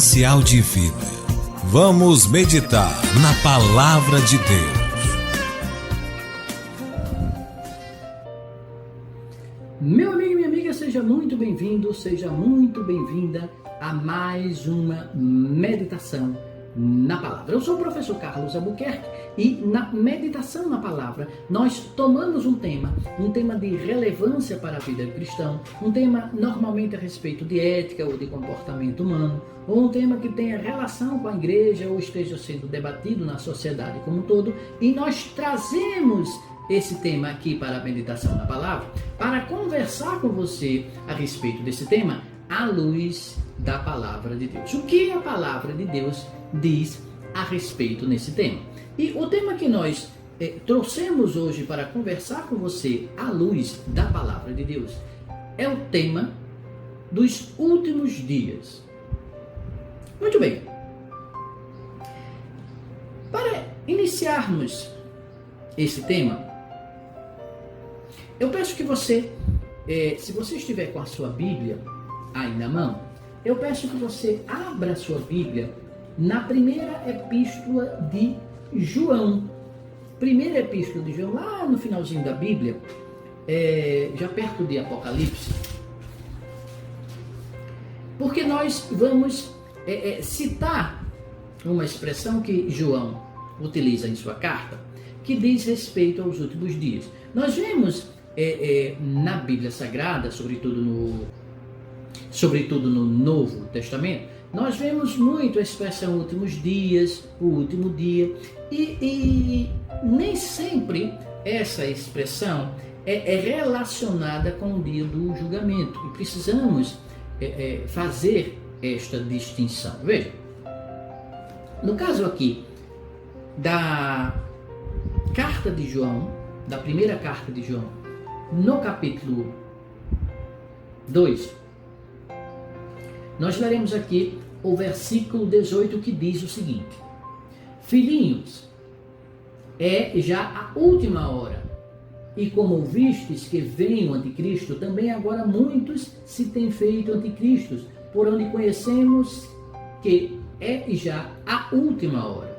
Manancial de vida. Vamos meditar na Palavra de Deus. Meu amigo e minha amiga, seja muito bem-vindo, seja muito bem-vinda a mais uma meditação na Palavra. Eu sou o professor Carlos Albuquerque e na meditação na Palavra nós tomamos um tema de relevância para a vida do cristão, um tema normalmente a respeito de ética ou de comportamento humano, ou um tema que tenha relação com a igreja ou esteja sendo debatido na sociedade como um todo, e nós trazemos esse tema aqui para a meditação na Palavra para conversar com você a respeito desse tema à luz da Palavra de Deus. O que a Palavra de Deus diz a respeito nesse tema? E o tema que nós trouxemos hoje para conversar com você à luz da Palavra de Deus é o tema dos últimos dias. Muito bem. Para iniciarmos esse tema, eu peço que você, se você estiver com a sua Bíblia aí na mão, eu peço que você abra a sua Bíblia na primeira epístola de João. Primeira epístola de João, lá no finalzinho da Bíblia, já perto de Apocalipse, porque nós vamos citar uma expressão que João utiliza em sua carta, que diz respeito aos últimos dias. Nós vemos na Bíblia Sagrada, sobretudo no Novo Testamento, nós vemos muito a expressão últimos dias, o último dia, e nem sempre essa expressão é relacionada com o dia do julgamento, e precisamos fazer esta distinção. Veja, no caso aqui da carta de João, da primeira carta de João, no capítulo 2, nós leremos aqui o versículo 18 que diz o seguinte: Filhinhos, é já a última hora, e como ouvistes que vem o anticristo, também agora muitos se têm feito anticristos, por onde conhecemos que é já a última hora.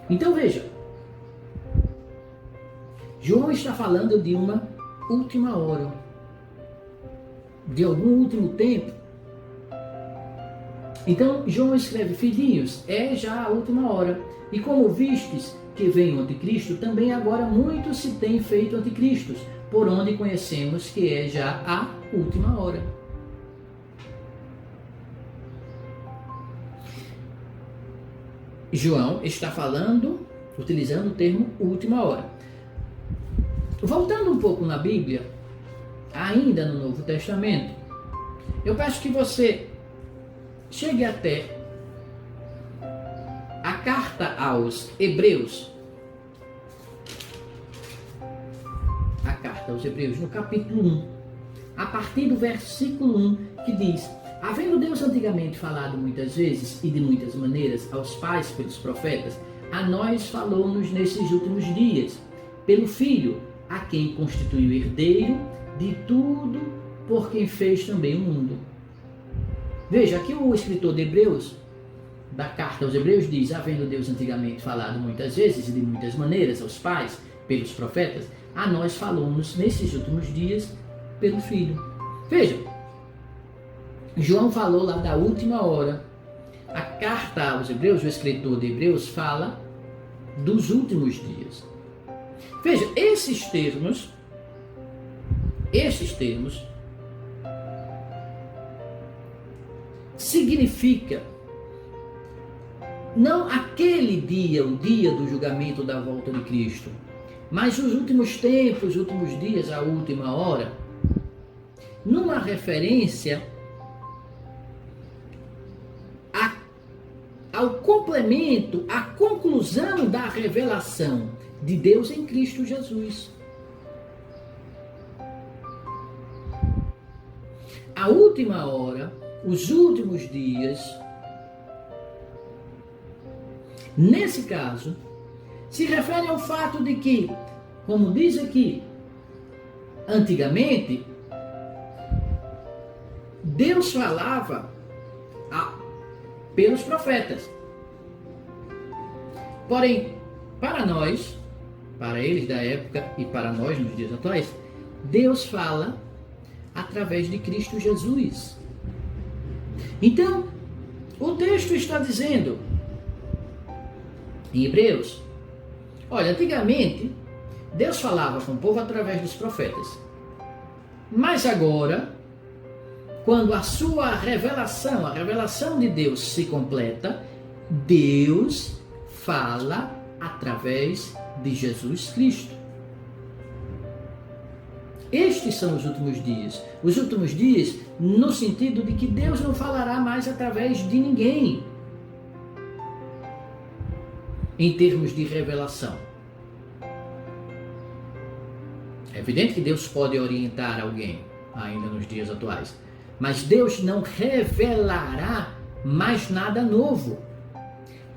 Então veja, João está falando de uma última hora, de algum último tempo. Então João escreve: Filhinhos, é já a última hora, e como vistes que vem o anticristo, também agora muitos se têm feito anticristos, por onde conhecemos que é já a última hora. João está falando, utilizando o termo última hora. Voltando um pouco na Bíblia, ainda no Novo Testamento, eu peço que você chegue até a carta aos Hebreus. A carta aos Hebreus, no capítulo 1, a partir do versículo 1, que diz: Havendo Deus antigamente falado muitas vezes e de muitas maneiras aos pais pelos profetas, a nós falou-nos nesses últimos dias, pelo Filho, a quem constituiu herdeiro de tudo, por quem fez também o mundo. Veja, aqui o escritor de Hebreus, da carta aos Hebreus, diz: havendo Deus antigamente falado muitas vezes e de muitas maneiras aos pais pelos profetas, a nós falou-nos nesses últimos dias pelo Filho. Veja, João falou lá da última hora. A carta aos Hebreus, o escritor de Hebreus, fala dos últimos dias. Veja, esses termos significa não aquele dia, o dia do julgamento da volta de Cristo, mas os últimos tempos, os últimos dias, a última hora, numa referência ao complemento, à conclusão da revelação de Deus em Cristo Jesus. A última hora, os últimos dias, nesse caso, se refere ao fato de que, como diz aqui, antigamente, Deus falava pelos profetas. Porém, para nós, para eles da época e para nós nos dias atuais, Deus fala através de Cristo Jesus. Então, o texto está dizendo em Hebreus, olha, antigamente Deus falava com o povo através dos profetas. Mas agora, quando a sua revelação, a revelação de Deus se completa, Deus fala através de Jesus Cristo. Estes são os últimos dias. Os últimos dias no sentido de que Deus não falará mais através de ninguém em termos de revelação. É evidente que Deus pode orientar alguém ainda nos dias atuais, mas Deus não revelará mais nada novo.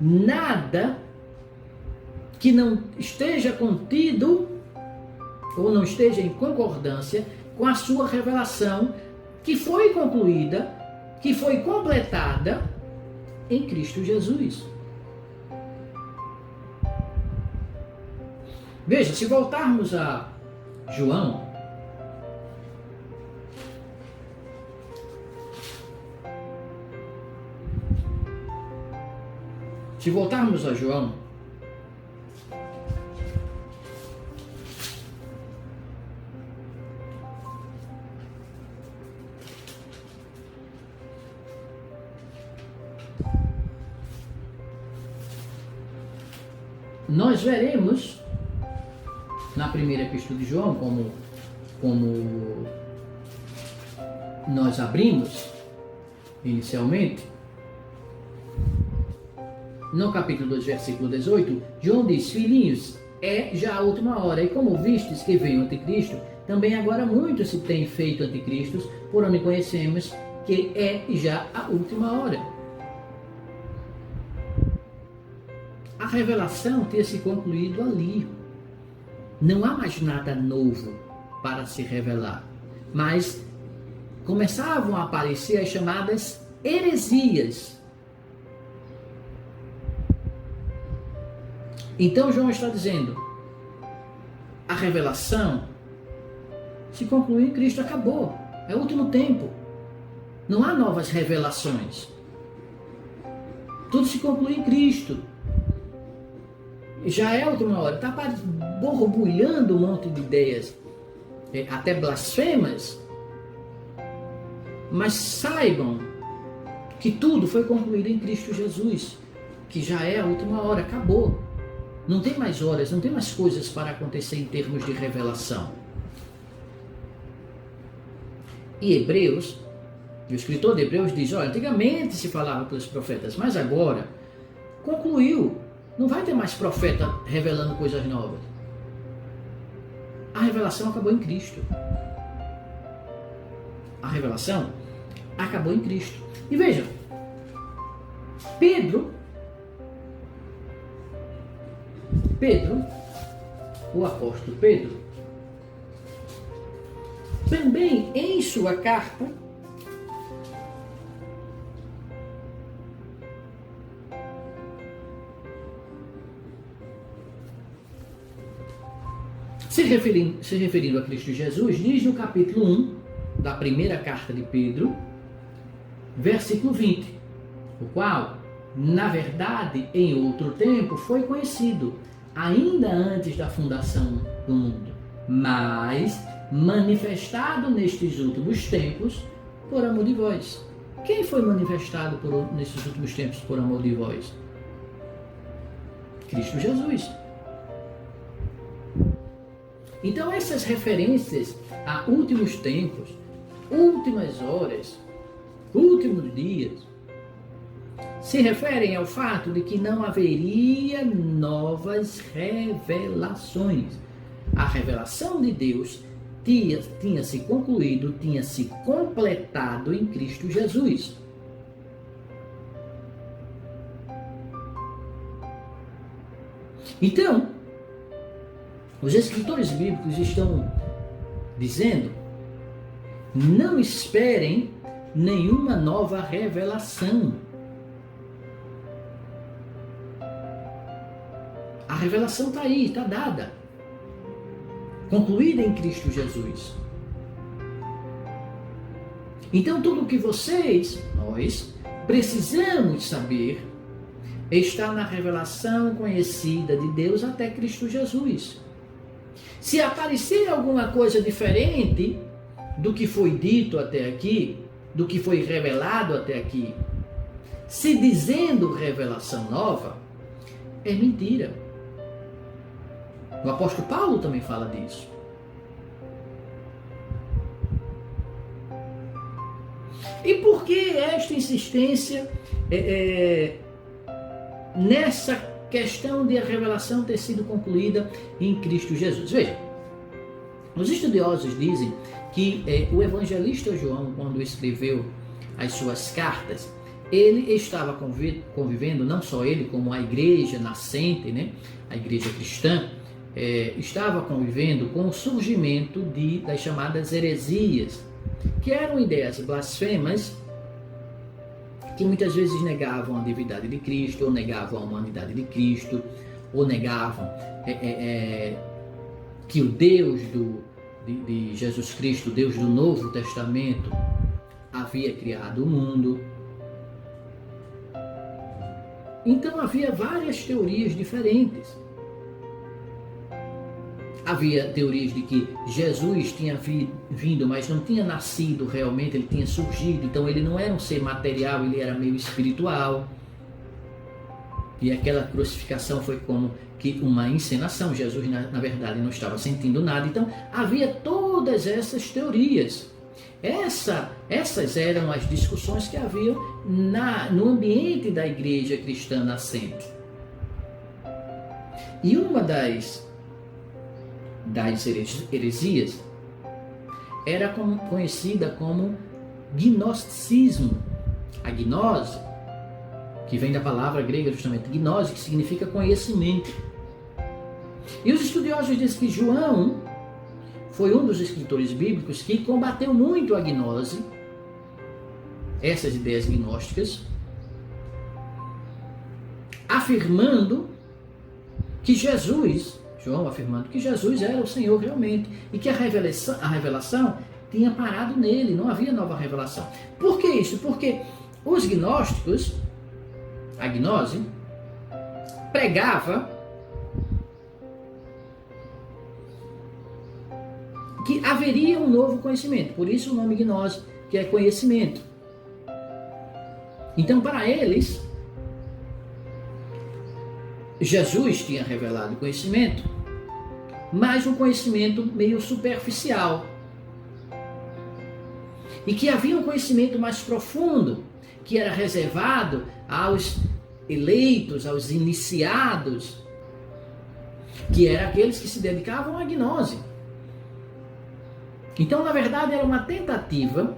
Nada que não esteja contido ou não esteja em concordância com a sua revelação que foi concluída, que foi completada em Cristo Jesus. Veja, se voltarmos a João, nós veremos na primeira epístola de João, como nós abrimos inicialmente, no capítulo 2, versículo 18, João diz: filhinhos, é já a última hora, e como vistes que veio o anticristo, também agora muitos se têm feito anticristos, por onde conhecemos que é já a última hora. A revelação tinha se concluído ali. Não há mais nada novo para se revelar. Mas começavam a aparecer as chamadas heresias. Então João está dizendo, a revelação se concluiu em Cristo, acabou. É o último tempo. Não há novas revelações. Tudo se conclui em Cristo. Já é a última hora. Está borbulhando um monte de ideias, até blasfemas. Mas saibam que tudo foi concluído em Cristo Jesus. Que já é a última hora. Acabou. Não tem mais horas, não tem mais coisas para acontecer em termos de revelação. E Hebreus, o escritor de Hebreus diz, olha, antigamente se falava pelos profetas, mas agora concluiu. Não vai ter mais profeta revelando coisas novas. A revelação acabou em Cristo. A revelação acabou em Cristo. E vejam, Pedro, o apóstolo Pedro, também em sua carta, se referindo a Cristo Jesus, diz no capítulo 1 da primeira carta de Pedro, versículo 20, o qual, na verdade, em outro tempo, foi conhecido, ainda antes da fundação do mundo, mas manifestado nestes últimos tempos por amor de vós. Quem foi manifestado nesses últimos tempos por amor de vós? Cristo Jesus. Então essas referências a últimos tempos, últimas horas, últimos dias, se referem ao fato de que não haveria novas revelações. A revelação de Deus tinha se concluído, tinha se completado em Cristo Jesus. Então, os escritores bíblicos estão dizendo, não esperem nenhuma nova revelação. A revelação está aí, está dada, concluída em Cristo Jesus. Então tudo o que nós, precisamos saber está na revelação conhecida de Deus até Cristo Jesus. Se aparecer alguma coisa diferente do que foi dito até aqui, do que foi revelado até aqui, se dizendo revelação nova, é mentira. O apóstolo Paulo também fala disso. E por que esta insistência nessa questão de a revelação ter sido concluída em Cristo Jesus? Veja, os estudiosos dizem que o evangelista João, quando escreveu as suas cartas, ele estava convivendo, não só ele, como a igreja nascente, né, a igreja cristã, estava convivendo com o surgimento das chamadas heresias, que eram ideias blasfemas que muitas vezes negavam a divindade de Cristo, ou negavam a humanidade de Cristo, ou negavam que o Deus de Jesus Cristo, Deus do Novo Testamento, havia criado o mundo. Então havia várias teorias diferentes. Havia teorias de que Jesus tinha vindo, mas não tinha nascido realmente, ele tinha surgido, então ele não era um ser material, ele era meio espiritual. E aquela crucificação foi como que uma encenação, Jesus na verdade não estava sentindo nada. Então havia todas essas teorias. Essas eram as discussões que haviam no ambiente da igreja cristã nascente. E uma das heresias era conhecida como gnosticismo. A gnose, que vem da palavra grega justamente gnose, que significa conhecimento. E os estudiosos dizem que João foi um dos escritores bíblicos que combateu muito a gnose, essas ideias gnósticas, afirmando que João afirmando que Jesus era o Senhor realmente e que a revelação tinha parado nele, não havia nova revelação. Por que isso? Porque os gnósticos, a gnose, pregava que haveria um novo conhecimento, por isso o nome gnose, que é conhecimento. Então, para eles, Jesus tinha revelado conhecimento, mas um conhecimento meio superficial. E que havia um conhecimento mais profundo, que era reservado aos eleitos, aos iniciados, que eram aqueles que se dedicavam à gnose. Então, na verdade, era uma tentativa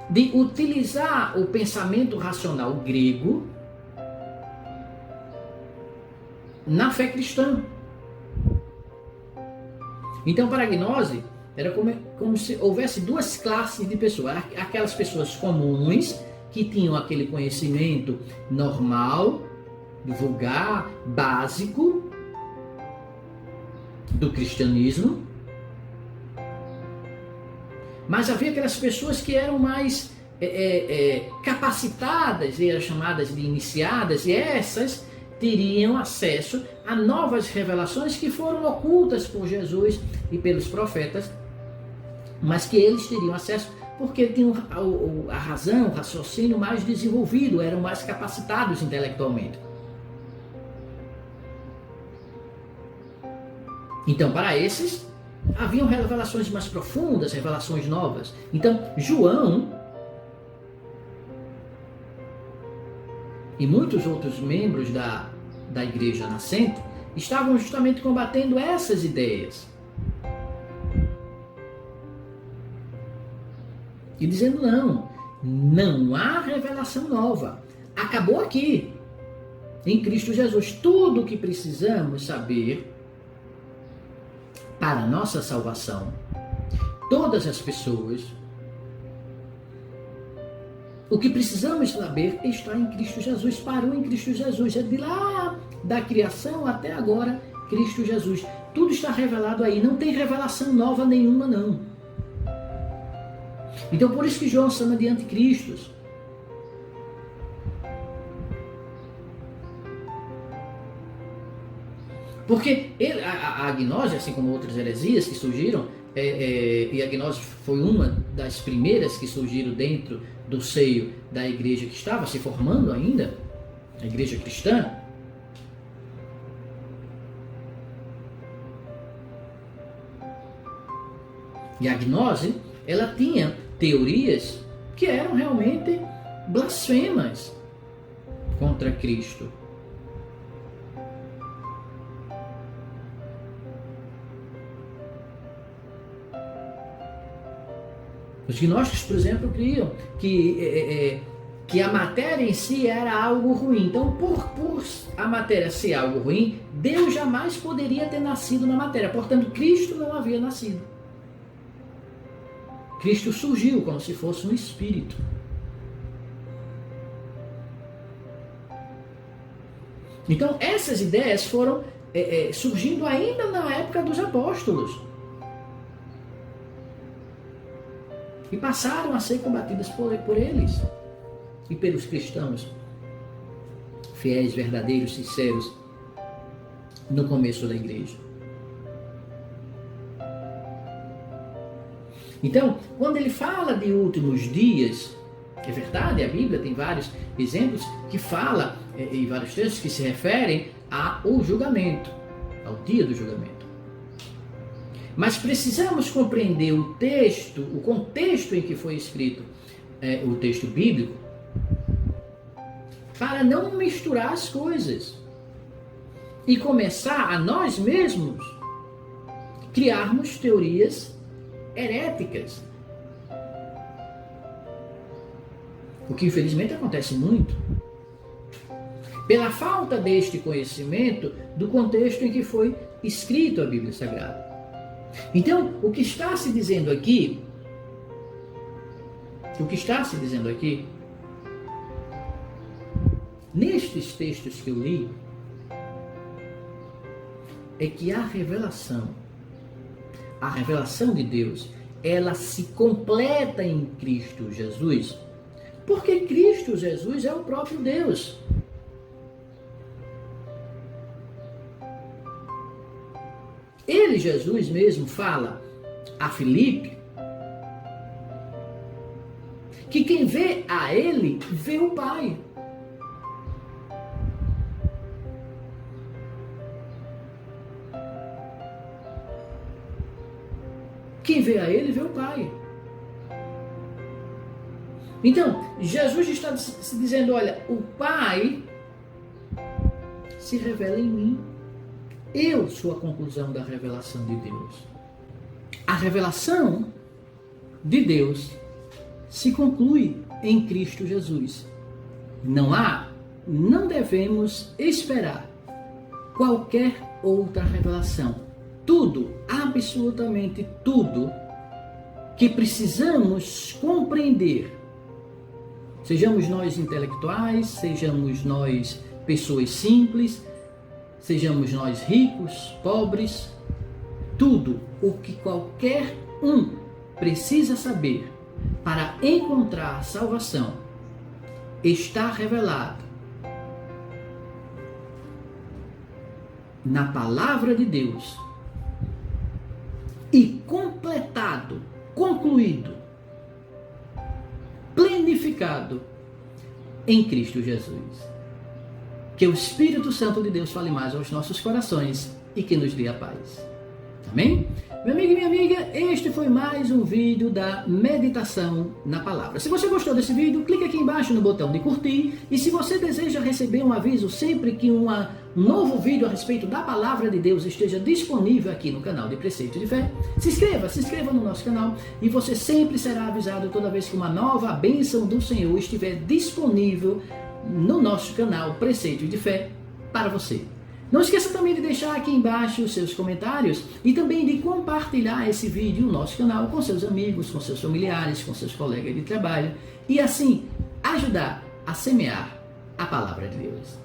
de utilizar o pensamento racional grego na fé cristã. Então, para a gnose, era como se houvesse duas classes de pessoas. Aquelas pessoas comuns, que tinham aquele conhecimento normal, vulgar, básico do cristianismo. Mas havia aquelas pessoas que eram mais capacitadas, eram chamadas de iniciadas, e essas teriam acesso a novas revelações que foram ocultas por Jesus e pelos profetas, mas que eles teriam acesso porque tinham a razão, o raciocínio mais desenvolvido, eram mais capacitados intelectualmente. Então, para esses, haviam revelações mais profundas, revelações novas. Então, João e muitos outros membros da igreja nascente estavam justamente combatendo essas ideias. E dizendo não há revelação nova. Acabou aqui, em Cristo Jesus. Tudo o que precisamos saber para a nossa salvação, todas as pessoas, O que precisamos saber está em Cristo Jesus, parou em Cristo Jesus. É de lá da criação até agora, Cristo Jesus. Tudo está revelado aí, não tem revelação nova nenhuma, não. Então, por isso que João chama de anticristos. Porque a gnose, assim como outras heresias que surgiram, e a gnose foi uma das primeiras que surgiram dentro do seio da igreja que estava se formando ainda, a igreja cristã. E a gnose, ela tinha teorias que eram realmente blasfemas contra Cristo. Os gnósticos, por exemplo, criam que a matéria em si era algo ruim. Então, por a matéria ser algo ruim, Deus jamais poderia ter nascido na matéria. Portanto, Cristo não havia nascido. Cristo surgiu como se fosse um espírito. Então, essas ideias foram surgindo ainda na época dos apóstolos. E passaram a ser combatidas por eles e pelos cristãos fiéis, verdadeiros, sinceros no começo da igreja. Então, quando ele fala de últimos dias, é verdade, a Bíblia tem vários exemplos que fala, e vários textos que se referem ao julgamento, ao dia do julgamento. Mas precisamos compreender o texto, o contexto em que foi escrito o texto bíblico, para não misturar as coisas e começar a nós mesmos criarmos teorias heréticas. O que infelizmente acontece muito. Pela falta deste conhecimento do contexto em que foi escrito a Bíblia Sagrada. Então, o que está se dizendo aqui, nestes textos que eu li, é que a revelação de Deus, ela se completa em Cristo Jesus, porque Cristo Jesus é o próprio Deus. Ele, Jesus mesmo, fala a Filipe que quem vê a ele, vê o Pai. Quem vê a ele, vê o Pai. Então, Jesus está se dizendo, olha, o Pai se revela em mim. Eu sou a conclusão da revelação de Deus. A revelação de Deus se conclui em Cristo Jesus. Não devemos esperar qualquer outra revelação. Tudo, absolutamente tudo, que precisamos compreender, sejamos nós intelectuais, sejamos nós pessoas simples, sejamos nós ricos, pobres, tudo o que qualquer um precisa saber para encontrar salvação está revelado na palavra de Deus e completado, concluído, planificado em Cristo Jesus. Que o Espírito Santo de Deus fale mais aos nossos corações e que nos dê a paz. Amém? Meu amigo e minha amiga, este foi mais um vídeo da meditação na palavra. Se você gostou desse vídeo, clique aqui embaixo no botão de curtir. E se você deseja receber um aviso sempre que um novo vídeo a respeito da palavra de Deus esteja disponível aqui no canal de Preceito de Fé, se inscreva no nosso canal e você sempre será avisado toda vez que uma nova bênção do Senhor estiver disponível no nosso canal Preceito de Fé para você. Não esqueça também de deixar aqui embaixo os seus comentários e também de compartilhar esse vídeo no nosso canal com seus amigos, com seus familiares, com seus colegas de trabalho e assim ajudar a semear a palavra de Deus.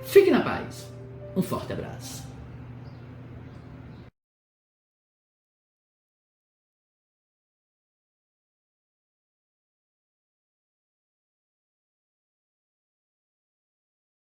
Fique na paz. Um forte abraço.